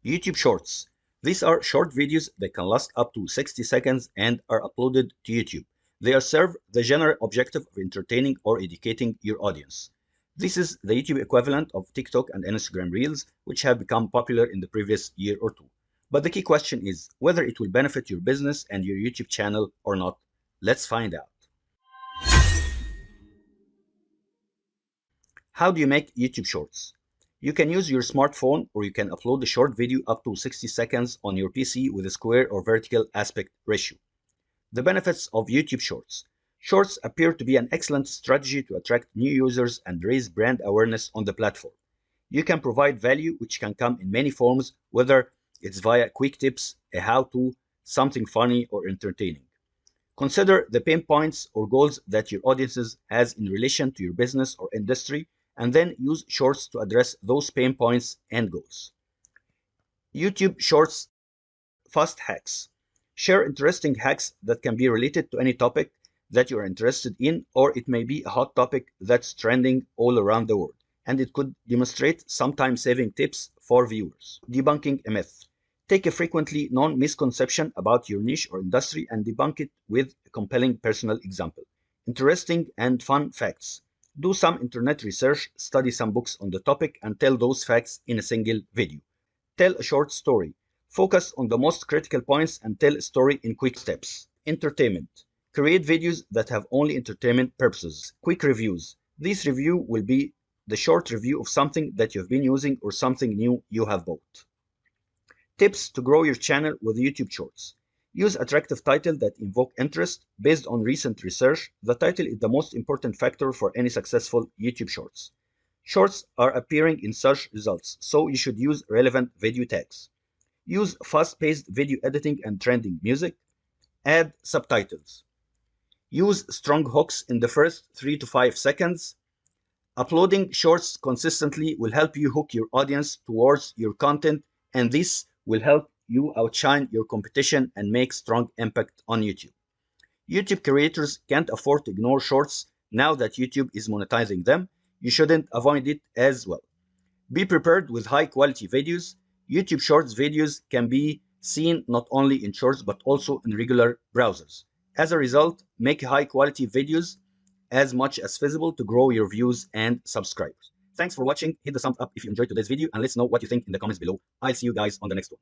YouTube Shorts. These are short videos that can last up to 60 seconds and are uploaded to YouTube. They serve the general objective of entertaining or educating your audience. This is the YouTube equivalent of TikTok and Instagram Reels, which have become popular in the previous year or two. But the key question is whether it will benefit your business and your YouTube channel or not. Let's find out. How do you make YouTube Shorts? You can use your smartphone, or you can upload a short video up to 60 seconds on your PC with a square or vertical aspect ratio. The benefits of YouTube Shorts. Shorts appear to be an excellent strategy to attract new users and raise brand awareness on the platform. You can provide value which can come in many forms, whether it's via quick tips, a how-to, something funny or entertaining. Consider the pain points or goals that your audience has in relation to your business or industry, and then use Shorts to address those pain points and goals. YouTube Shorts Fast Hacks. Share interesting hacks that can be related to any topic that you're interested in, or it may be a hot topic that's trending all around the world, and it could demonstrate some time-saving tips for viewers. Debunking a myth. Take a frequently known misconception about your niche or industry and debunk it with a compelling personal example. Interesting and fun facts. Do some internet research, study some books on the topic, and tell those facts in a single video. Tell a short story. Focus on the most critical points and tell a story in quick steps. Entertainment. Create videos that have only entertainment purposes. Quick reviews. This review will be the short review of something that you've been using or something new you have bought. Tips to grow your channel with YouTube Shorts. Use attractive titles that invoke interest. Based on recent research, the title is the most important factor for any successful YouTube Shorts. Shorts are appearing in search results, so you should use relevant video tags. Use fast-paced video editing and trending music. Add subtitles. Use strong hooks in the first 3 to 5 seconds. Uploading shorts consistently will help you hook your audience towards your content, and this will help you outshine your competition and make strong impact on YouTube. YouTube creators can't afford to ignore shorts now that YouTube is monetizing them. You shouldn't avoid it as well. Be prepared with high quality videos. YouTube Shorts videos can be seen not only in Shorts but also in regular browsers. As a result, make high quality videos as much as feasible to grow your views and subscribers. Thanks for watching. Hit the thumbs up if you enjoyed today's video and let us know what you think in the comments below. I'll see you guys on the next one.